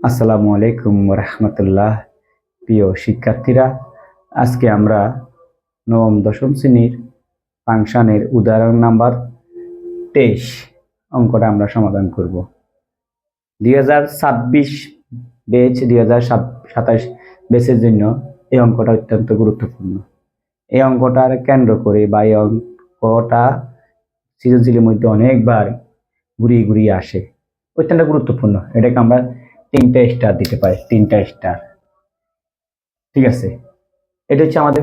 আসসালামু আলাইকুম রহমতুল্লাহ। প্রিয় শিক্ষার্থীরা, আজকে আমরা নবম দশম শ্রেণীর ফাংশনের উদাহরণ নাম্বার 23 অঙ্কটা আমরা সমাধান করব। 2026 ব্যাচ 2027 ব্যাচের জন্য এই অঙ্কটা অত্যন্ত গুরুত্বপূর্ণ। এই অঙ্কটার কেন্দ্র করে বা এই অঙ্কটা সৃজনশীলের মধ্যে অনেকবার ঘুরিয়ে ঘুরিয়ে আসে, অত্যন্ত গুরুত্বপূর্ণ। এটাকে আমরা 3টা স্টার দিতে পারি, 3টা স্টার। ঠিক আছে, এটা হচ্ছে আমাদের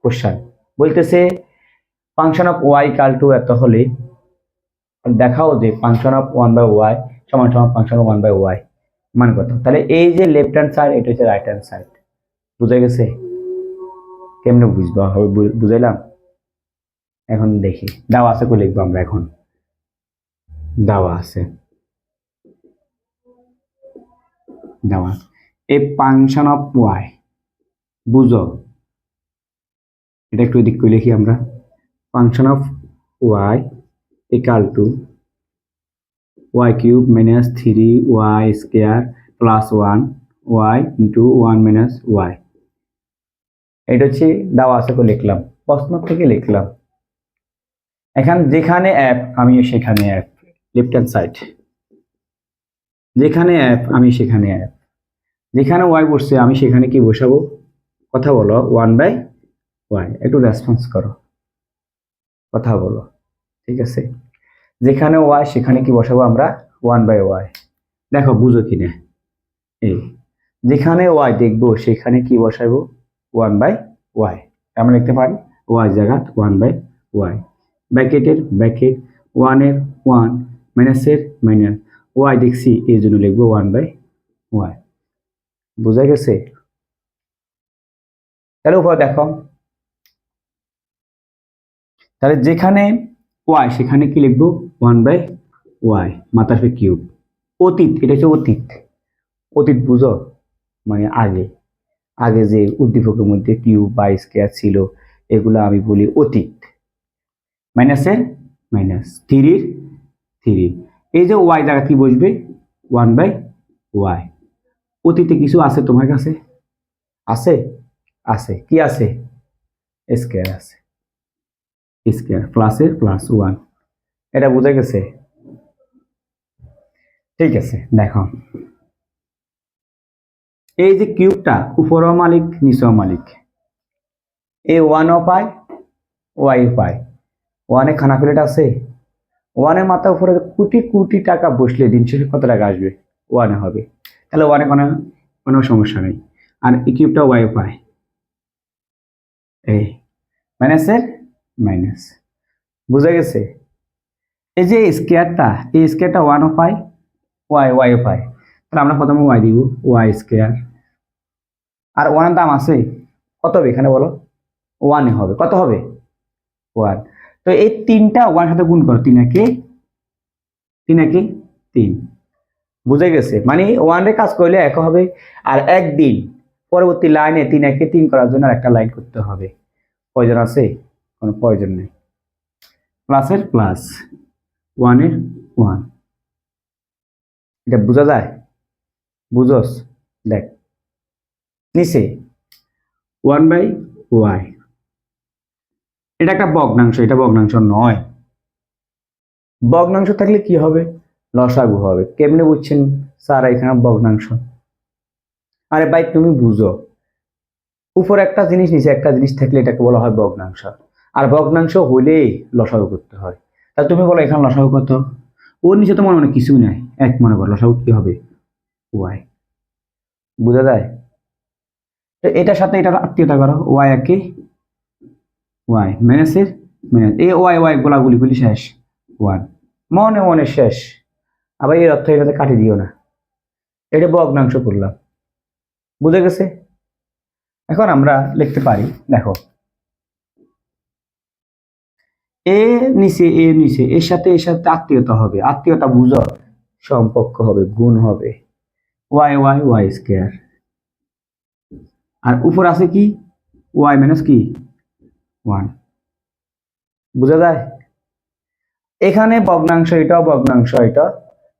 কোশ্চেন। বলতেছে function of y equal to এত হলে দেখাও যে ফাংশন অফ 1/y সমান সমান ফাংশন অফ 1/y মান কত। তাহলে এই যে লেফট হ্যান্ড সাইড, এটা হচ্ছে রাইট হ্যান্ড সাইড। বুঝা গেছে? কেমনে বুঝবো, বুঝাইলাম? এখন দেখি দেওয়া আছে, কই লিখবো আমরা? এখন দেওয়া আছে, দেওয়া এই ফাংশন অফ ওয়াই, বুঝো এটা একটু এদিক করে লিখি আমরা। Function of y equal to y cube minus 3y square plus 1y into 1 minus y। এটা হচ্ছে দেওয়া আছে, লিখলাম, প্রশ্ন থেকে লিখলাম। এখন যেখানে অ্যাপ আমি সেখানে অ্যাপ, লেফট হ্যান্ড সাইড, যেখানে অ্যাপ আমি সেখানে অ্যাপ, যেখানে y বসছে আমি সেখানে কি বসাবো? কথা বলো, 1/y। একটু রেসপন্স করো, কথা বলো। ঠিক আছে, যেখানে y সেখানে কি বসাবো আমরা? 1/y। দেখো বুঝো কিনা। এই যেখানে y দেখবো সেখানে কি বসাবো? 1/y। আমরা লিখতে পারি y জায়গা 1/y, ব্র্যাকেটের ব্র্যাকেট 1 এর 1 মাইনাসের মাইনাস, y দেখছি এই জন্য লিখবো 1/y। বুঝা গেছে? তাহলে উপর দেখো, তাহলে যেখানে y সেখানে কি লিখবো? 1/y মাথার কিউব। অতীত, এটা হচ্ছে অতীত। অতীত বুঝো, মানে আগে আগে যে উদ্দীপকের মধ্যে কিউব বা স্কয়ার ছিল এগুলো আমি বলি অতীত। মাইনাসের মাইনাস, 3 এই যে ওয়াই জায়গা কি বসবে? 1/y। অতীতে কিছু আছে তোমার কাছে? আছে, আছে কি আছে? স্কয়ার আছে, স্কয়ার প্লাসের প্লাস 1। এটা বোঝা গেছে? ঠিক আছে, দেখো এই যে কিউবটা উপরও মালিক নিচেও মালিক, এই 1ও পায় ওয়াইও পায়। 1-এ খানা প্লেট আছে, 1-এর মাথা উপরে কোটি কোটি টাকা বসলে দিন শেষে কত টাকা আসবে? 1-এ হবে। তাহলে 1-এ কোনো সমস্যা নেই। আর এই কিউবটা ওয়াইও পায়, এই মাইনাসের মাইনাস। বুঝা গেছে? এই যে স্কয়ারটা, এই স্কয়ারটা 1ও পায় ওয়াইও পায়। তাহলে আমরা প্রথমে ওয়াই দিব, ওয়াই স্কয়ার। আর 1-এর দাম আছে কত হবে এখানে বলো? 1-এ হবে। কত হবে? 1। তো এই 3টা 1-এর সাথে গুণ করো, 3 একে 3। বুঝে গেছে? মানে 1-এর কাজ করলে 1 হবে, আর একদিন পরবর্তী লাইনে 3-একে 3 করার জন্য একটা লাইন করতে হবে। প্রয়োজন আছে? কোনো প্রয়োজন নেই। প্লাসের প্লাস, 1-এর 1। এটা বোঝা যায়? বুঝোস? দেখ নিচে 1/y, এটা একটা ভগ্নাংশ, এটা ভগ্নাংশ নয়। ভগ্নাংশ থাকলে কি হবে? লসাগু হবে। কেমনে বুঝছেন স্যার এখানে ভগ্নাংশ? আরে ভাই তুমি বুঝো, উপরে একটা জিনিস নিচে একটা জিনিস থাকলে এটাকে বলা হয় ভগ্নাংশ। আর ভগ্নাংশ হলেই লসাগু করতে হয়। তাহলে তুমি বলো এখানে লসাগু কত? ওর নিচে তো মনে কিছুই নাই, এক মনে করো লসাগু কি হবে? ওয়াই। বুঝা যায়? তো এটার সাথে এটা আত্মীয়তা করো, ওয়াই একে ওয়াই মাইনাসের মাইনাস, এই ওয়াই গোলাগুলি গুলি শেষ 1, মনে মনে শেষ। আবার এর অর্থ এটাতে কাটি দিও না, এটা ভগ্নাংশ করলাম। বুঝে গেছে? এখন আমরা লিখতে পারি, দেখো এর নিচে এর সাথে আত্মীয়তা হবে, আত্মীয়তা বুঝো, সম্পর্ক হবে, গুণ হবে, ওয়াই স্কয়ার। আর উপর আছে কি? ওয়াই মাইনাস কি 1। বুঝা যায়? এখানে ভগ্নাংশ, এটাও ভগ্নাংশ, এটা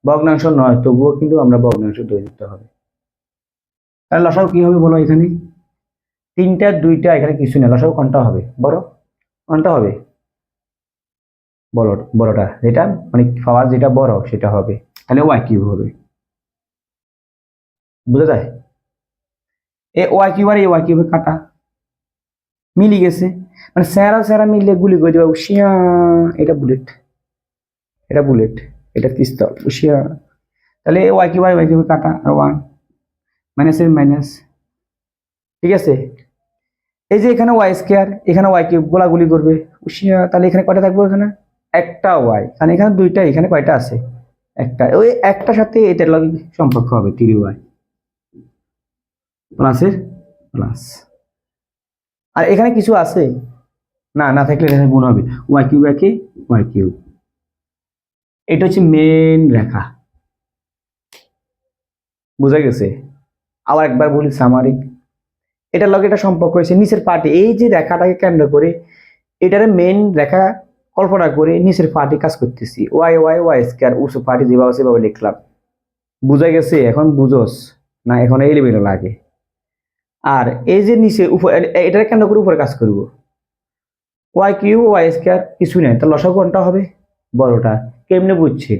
ভগ্নাংশ নয়, তবুও কিন্তু আমরা ভগ্নাংশ ধরে নিতে হবে। তাহলে লসাগু কি হবে বলো? এখানে 3টা 2টা, এখানে কিছু না, লসাগু কোনটা হবে বড়? কোনটা হবে? বড়, বড়টা যেটা মানে পাওয়ার যেটা বড় সেটা হবে। তাহলে ওয়াই কিউব হবে। বুঝা যায়? A Y cube R A Y কিউবে কাটা মিলি গেছে, মানে স্যারা স্যারা মিললে গুলি করে দেবা উশিয়া। এটা বুলেট, এটা বুলেট, এটা পিস্তল উশিয়া। তাহলে A Y cube R Y কিউবে কাটা, আর ওয়ান মাইনাস এর মাইনাস। ঠিক আছে, এই যে এখানে ওয়াই স্কোয়ার, এখানে ওয়াই কিউব গোলাগুলি করবে উশিয়া। তাহলে এখানে কয়টা থাকবে? এখানে একটা ওয়াই, কারণ এখানে দুইটা, এখানে কয়টা আছে? একটা। ওই একটার সাথে এটার লগে সম্পর্ক হবে 3y প্লাসের প্লাস। আর এখানে কিছু আছে না, না থাকলে এখানে গুণ হবে ওয়াই কিউব একে ওয়াই কিউব। এটা হচ্ছে মেন রেখা। বুঝা গেছে? আবার একবার বলি সামারি, এটার লগে এটা সম্পর্ক হয়েছে নিচের পার্টি, এই যে রেখাটাকে কেন্দ্র করে এটার মেন রেখা কল্পনা করে নিচের পার্টি কাজ করতেছি, ওয়াই ওয়াই ওয়াই স্কয়ার উঁচু পার্টি যেভাবে সেভাবে লিখলাম। বুঝা গেছে? এখন বুঝোস না? এখন এলিমেন্ট লাগে। আর এই যে নিচে উপর, এটার কেন্দ্র করে উপরে কাজ করব, ওয়াই কিউ ওয়াই স্কয়ার কিছু নেই, তাহলে লসাগু কোনটা হবে? বড়টা। কেমনে বুঝছি?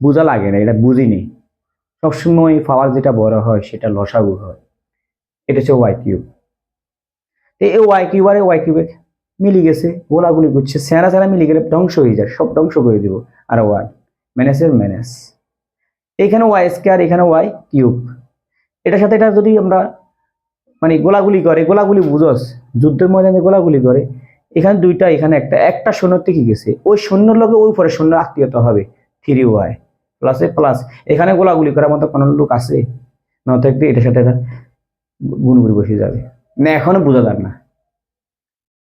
বোঝা লাগে না, এটা বুঝিনি। সবসময় পাওয়ার যেটা বড় হয় সেটা লসাগু হয়। এটা হচ্ছে ওয়াই কিউব। এই ওয়াই কিউব আর ওয়াই কিউবে মিলি গেছে, গোলাগুলি করছে, স্যারা স্যারা মিলি গেলে ধ্বংস হয়ে যায়, সব ধ্বংস করে দিব। আর ওয়াই মাইনাসের মাইনাস, এখানে ওয়াই স্কয়ার, এখানে ওয়াই কিউব। এটার সাথে এটা যদি আমরা মানে গোলাগুলি করে, গোলাগুলি বুঝোস, যুদ্ধের ময়দানে গোলাগুলি করে, এখানে দুইটা, এখানে একটা, একটা শূন্যতে কি গেছে, ওই শূন্যর লগে ওই পরে শূন্য আত্মীয়তা হবে 3y প্লাসে প্লাস। এখানে গোলাগুলি করার মতো কোনো লোক আছে না? থাকলে এটার সাথে এটা গুণগুলি বসে যাবে না। এখনো বোঝা যাবে না,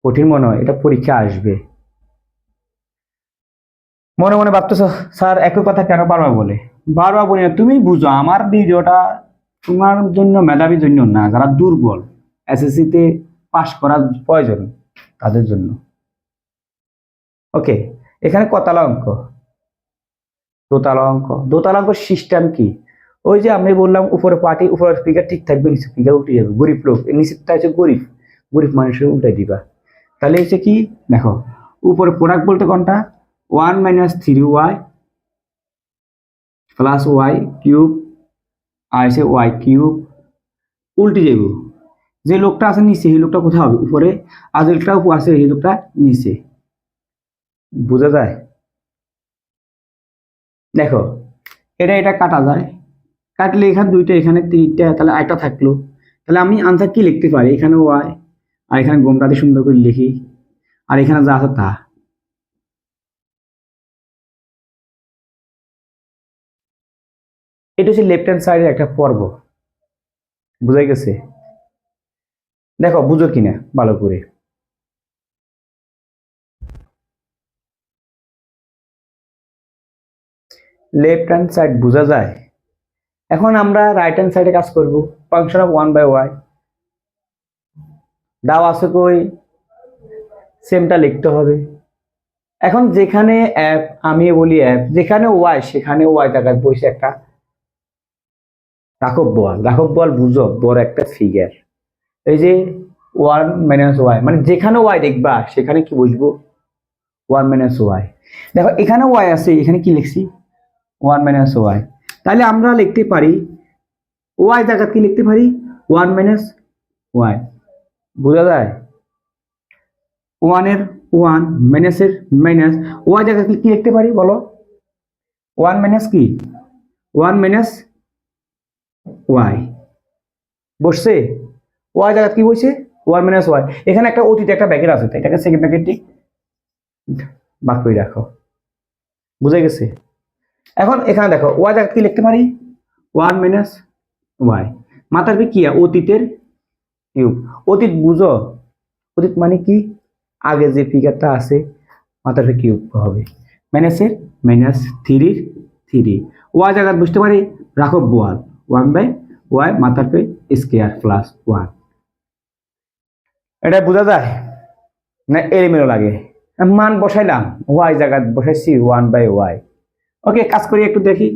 কঠিন মনে হয়, এটা পরীক্ষা আসবে। মনে মনে ভাবতেছ স্যার একই কথা কেন বারবার বলে? বারবার বলি না, তুমি বুঝো আমার ভিডিওটা তোমার জন্য, মেধাবীর জন্য না, যারা দুর্বল এসএসসি তে পাস করার প্রয়োজন তাদের জন্য। ওকে, এখানে কতালা অঙ্ক, দোতলা অঙ্ক। দোতলা অঙ্ক সিস্টেম কি? ওই যে আমি বললাম উপরে পার্টি, উপরের ফিগার ঠিক থাকবে, নিচে ফিগার উঠে যাবে, গরিব লোক নিচেরটা হচ্ছে গরিব, গরিব মানুষের উল্টাই দিবা। তাহলে হচ্ছে কি দেখো, উপরে প্রোডাক্ট বলতে কোনটা? 1 - 3y প্লাস ওয়াই কিউব, আর এসে ওয়াই কিউব উল্টে যাব। যে লোকটা আছে নিচে সেই লোকটা কোথায় হবে? উপরে। আর যে লোকটা উপর আছে সেই লোকটা নিচে। বোঝা যায়? দেখো, এটা এটা কাটা যায়, কাটলে এখানে দুইটা, এখানে 3টা, তাহলে একটা থাকলো। তাহলে আমি আনসার কি লিখতে পারি? এখানে ওয়াই, আর এখানে গোমটাতে সুন্দর করে লিখি, আর এখানে যা আছে তা। এটা হচ্ছে লেফট হ্যান্ড সাইডের একটা পর্ব। বুঝা গেছে? দেখো বুঝো কিনা ভালো করে। লেফট হ্যান্ড সাইড বোঝা যায়। এখন আমরা রাইট হ্যান্ড সাইডে কাজ করব। ফাংশন অফ 1/y দাও আছে কই, সেমটা লিখতে হবে। এখন যেখানে অ্যাপ, আমি বলি অ্যাপ, যেখানে ওয়াই সেখানে ওয়াই জায়গায় বসে একটা রাখব বল। রাখব বল বুঝো, বড় একটা ফিগার। এই যে 1 - ওয়াই, মানে যেখানে ওয়াই দেখবা সেখানে কি বসবো? 1 - ওয়াই। দেখো এখানে ওয়াই আছে, এখানে কি লিখছি? 1 - ওয়াই। তাহলে আমরা লিখতে পারি ওয়াই জায়গা কি লিখতে পারি? 1 - ওয়াই। বোঝা যায়? 1 এর 1, মাইনাসের মাইনাস, ওয়াই জায়গা কি লিখতে পারি বলো? 1 - কি? 1 - ওয়াই বসছে। ওয়াই জায়গা কি বসে? 1 - ওয়াই। এখানে একটা অতীত একটা ব্যাকেট আছে, তাই এটাকে সেকেন্ড ব্যাকেটটি বাদ করে রাখো। বুঝে গেছে? এখন এখানে দেখো ওয়াই জায়গা কি লিখতে পারি? 1 - ওয়াই। মাথার কি? অতীতের কিউব। অতীত বুঝো? অতীত মানে কি? আগে যে ফিগারটা আছে মাথার কিউব হবে, মাইনাসের মাইনাস, 3 3। ওয়াই জায়গা বুঝতে পারি রাখো বল 1/y মাথার পে স্কয়ার প্লাস 1। এটা বোঝা যায় না? এলিমেন্ট লাগে। মান বসাইলাম, ওয়াই জায়গা বসাইছি 1/y। ওকে, কাজ করি একটু দেখি।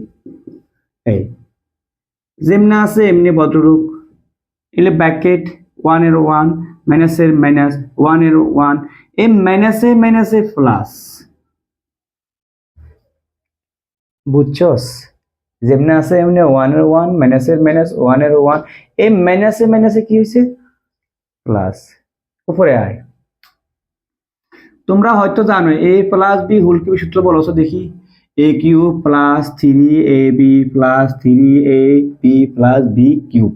এই যেমনি আছে এমনি ভদ্ররূপ এলে ব্র্যাকেট 1 এর 1 মাইনাসের মাইনাস 1 এর 1 এই মাইনাসে মাইনাসে প্লাস বুঝছস যেমনি আছে এমনি 1 এর 1 মাইনাসের মাইনাস 1 এর 1 এই মাইনাসে মাইনাসে কি হইছে প্লাস উপরে আয় তোমরা হয়তো জানো a plus b whole cube সূত্র বলছো দেখি a cube plus 3ab plus 3ab plus b cube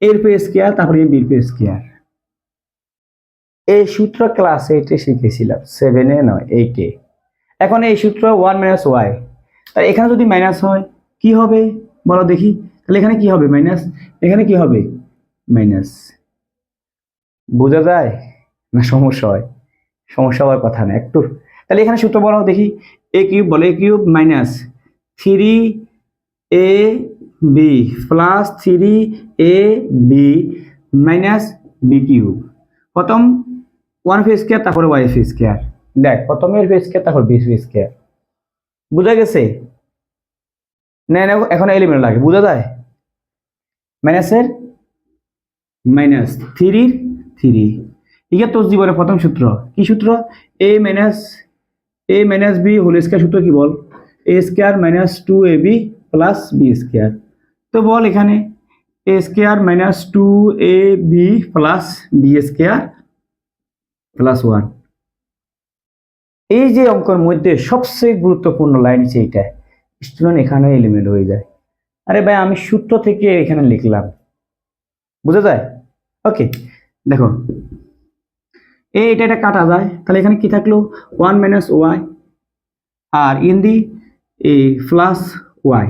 এর পে স্কয়ার তারপরে b এর পে স্কয়ার এই সূত্র ক্লাসে 8 এ শিখেছিলাম 7 এ নয় 8 এ এখন এই সূত্র 1 মাইনাস y তাই এখানে যদি মাইনাস হয় কি হবে বলো দেখি তাহলে এখানে কি হবে মাইনাস এখানে কি হবে মাইনাস বোঝা যায় না সমস্যা হয় সমস্যা হওয়ার কথা না একটু তাহলে এখানে সূত্র বলো দেখি a কিউব বলে a cube minus 3ab plus 3ab minus b cube প্রথম 1 ফি স্কয়ার তারপরে y ফি স্কয়ার দেখ প্রথমে এর ফি স্কয়ার তারপর b ফি স্কয়ার বুঝা গেছে না না এখন এলিমেন্ট লাগে বুঝা যায় মাইনাসের মাইনাস 3 3 ইয়া তোর জীবনের প্রথম সূত্র কি সূত্র a minus b whole square সূত্র কি বল a square minus 2ab plus b square তো বল এখানে a square minus 2ab plus b square plus 1 এই যে অঙ্কের মধ্যে সবচেয়ে গুরুত্বপূর্ণ লাইন হচ্ছে এইটা স্টুডেন্ট এখানে এলিমেন্ট হয়ে যায় আরে ভাই আমি সূত্র থেকে এখানে লিখলাম বুঝা যায় ওকে দেখো এটা কাটা যায় তাহলে এখানে কি থাকলো 1 মাইনাস ওয়াই আর into a plus y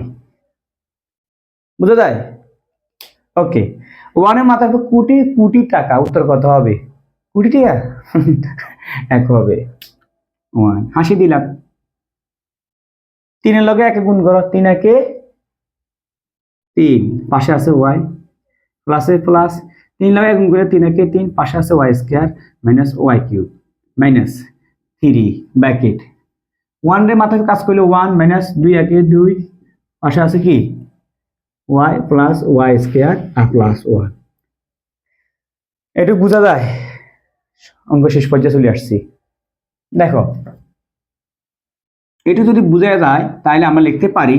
বুঝা যায় ওকে 1 এর মাথায় কোটি কোটি টাকা উত্তর কত হবে কোটি টাকা এক হবে 1 হাসি দিলাম 3 এর লগে 1 গুণ করো 3 একে 3 পাশে আছে ওয়াই প্লাসে প্লাস 3 লগে গুণ করে 3 একে 3 পাশে আছে y square minus y cube minus 3 bracket 1 এর মাথায় কাজ করলে 1 মাইনাস 2 একে 2 পাশে আছে কি ওয়াই প্লাস ওয়াই স্কয়ার আর প্লাস 1 এটুকু বোঝা যায় অঙ্ক শেষ পর্যায়ে চলে আসছি দেখো এটা যদি বোঝা যায় তাহলে আমরা লিখতে পারি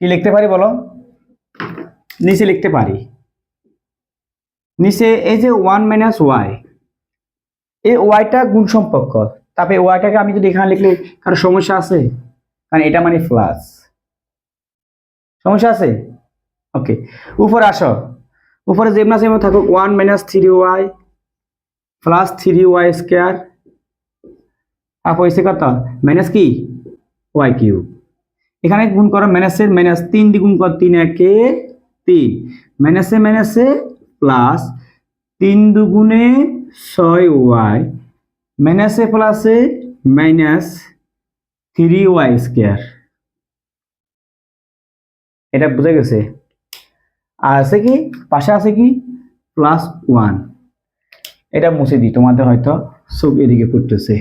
কি লিখতে পারি বলো নিচে লিখতে পারি নিচে এই যে 1 মাইনাস ওয়াই এই ওয়াইটা গুণ সম্পর্ক তারপরে ওয়াইটাকে আমি যদি এখানে লিখলে কারো সমস্যা আছে কারণ এটা মানে প্লাস সমস্যা আছে ওকে উপরে আসো উপরে যেমন আছে এমন থাকুক 1 minus 3y plus 3y square আর হইছে কত মাইনাস কি y কিউব এখানে গুণ করো মাইনাসের মাইনাস 3 দ্বিগুণ কর 3 একে 3 মাইনাসে মাইনাসে প্লাস 3 দুগুণে 6y মাইনাসে প্লাসে মাইনাস 3y স্কয়ার এটা বুঝা গেছে আর আছে কি পাশে আছে কি প্লাস 1 এটা মুছে দিই তোমাদের হয়তো সব এদিকে করতেছে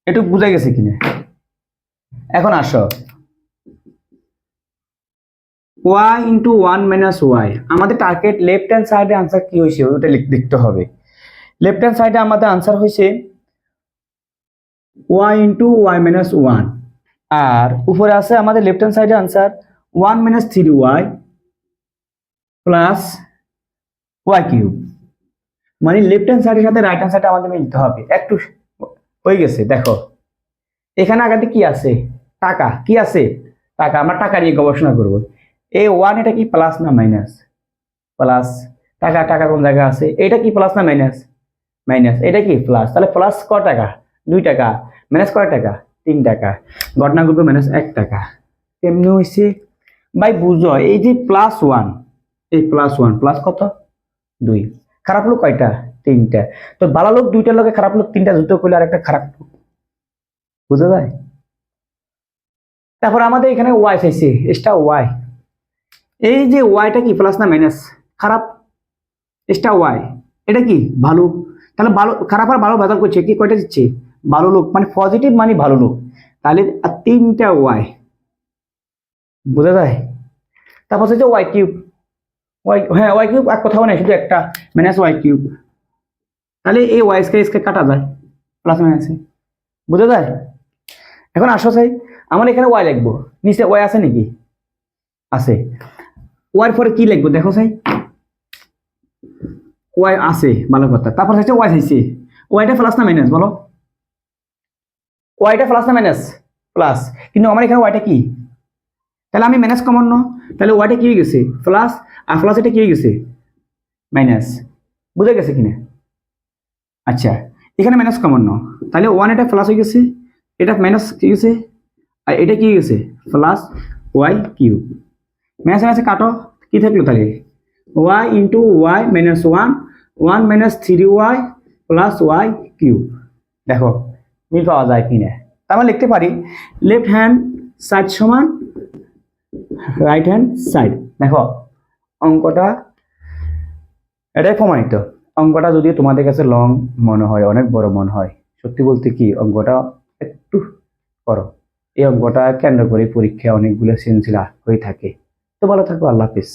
একটু বুঝা গেছে কিনা এখন আসো y ইন্টু 1 মাইনাস ওয়াই আমাদের টার্গেট লেফট হ্যান্ড সাইডে আনসার কি হয়েছে ওটা লিখতে হবে লেফট হ্যান্ড সাইডে আমাদের আনসার হয়েছে y ইন্টু ওয়াই মাইনাস 1 আর উপরে আছে আমাদের লেফট হ্যান্ড সাইডে answer 1 minus 3y plus y cube মানে লেফট হ্যান্ড সাইডের সাথে রাইট হ্যান্ড সাইডে আমাদের মিলতে হবে একটু হয়ে গেছে দেখো এখানে আগাতে কি আছে টাকা কি আছে টাকা আমরা টাকা নিয়ে গবেষণা করব এই 1 এটা কি প্লাস না মাইনাস প্লাস টাকা টাকা কোন জায়গা আছে এটা কি প্লাস না মাইনাস মাইনাস এটা কি প্লাস তাহলে প্লাস কত টাকা 2 টাকা মাইনাস কত টাকা 3 টাকা ঘটনা করবে মাইনাস 1 টাকা কেমনে হইছে ভাই বুঝো এই যে প্লাস 1 এই প্লাস 1 প্লাস কত 2 খারাপ লোক কয়টা 3টা তো ভালো লোক 2টার লগে খারাপ লোক 3টা যুক্ত করলে আরেকটা খারাপ লোক বুঝা যায় তারপর আমাদের এখানে ওয়াই চাইছে এক্সট্রা ওয়াই এই যে ওয়াইটা কি প্লাস না মাইনাস খারাপ এক্সট্রা ওয়াই এটা কি ভালো তাহলে ভালো খারাপ আর ভালো বাদল করছে কি কয়টা দিচ্ছে ভালো লোক মানে পজিটিভ মানে ভালো লোক তাহলে 3টা ওয়াই বোঝা যায়? তারপর হচ্ছে ওয়াই কিউব, হ্যাঁ ওয়াই কিউব আর কোথাও নেই, শুধু একটা মাইনাস ওয়াই কিউব। তাহলে এই ওয়াই স্কয়ার কাটা যায় প্লাস মাইনাসে, বোঝা যায়? এখন আসো চাই আমার এখানে ওয়াই লিখবো, নিচে ওয়াই আছে নাকি? আছে। ওয়াই পরে কি লিখবো দেখো চাই, ওয়াই আছে, ভালো কথা। তারপর হচ্ছে ওয়াই চাইছে, ওয়াইটা প্লাস না মাইনাস বলো? ওয়াইটা প্লাস না মাইনাস? প্লাস। কিন্তু আমার এখানে ওয়াইটা কি? তাহলে আমি মাইনাস কমন ন, তাহলে ওয়াইটা কি হয়ে গেছে প্লাস, আর প্লাস এটা কি হয়ে গেছে মাইনাস। বুঝা গেছে কিনা? আচ্ছা, এখানে মাইনাস কমন ন, তাহলে ওয়ান এটা প্লাস হয়ে গেছে, এটা মাইনাস কি গেছে, আর এটা কি হয়ে গেছে প্লাস ওয়াই কিউব। মাইনাস মাইনাসে কাটো, কি থাকলো তাহলে y into y minus one, one minus three y plus y cube. দেখো মিল পাওয়া যায় কিনা? তার মানে লিখতে পারি লেফট হ্যান্ড সাইড সমান রাইট হ্যান্ড সাইড। দেখো অঙ্কটা এটাই প্রমাণিত। অঙ্কটা যদি তোমাদের কাছে লং মনে হয়, অনেক বড় মনে হয়, সত্যি বলতে কি অঙ্কটা একটু করো। এই অঙ্কটা কেন্দ্র করে পরীক্ষায় অনেকগুলো সৃজনশীল হয়ে থাকে। তো ভালো থাকো, আল্লাহ হাফিজ।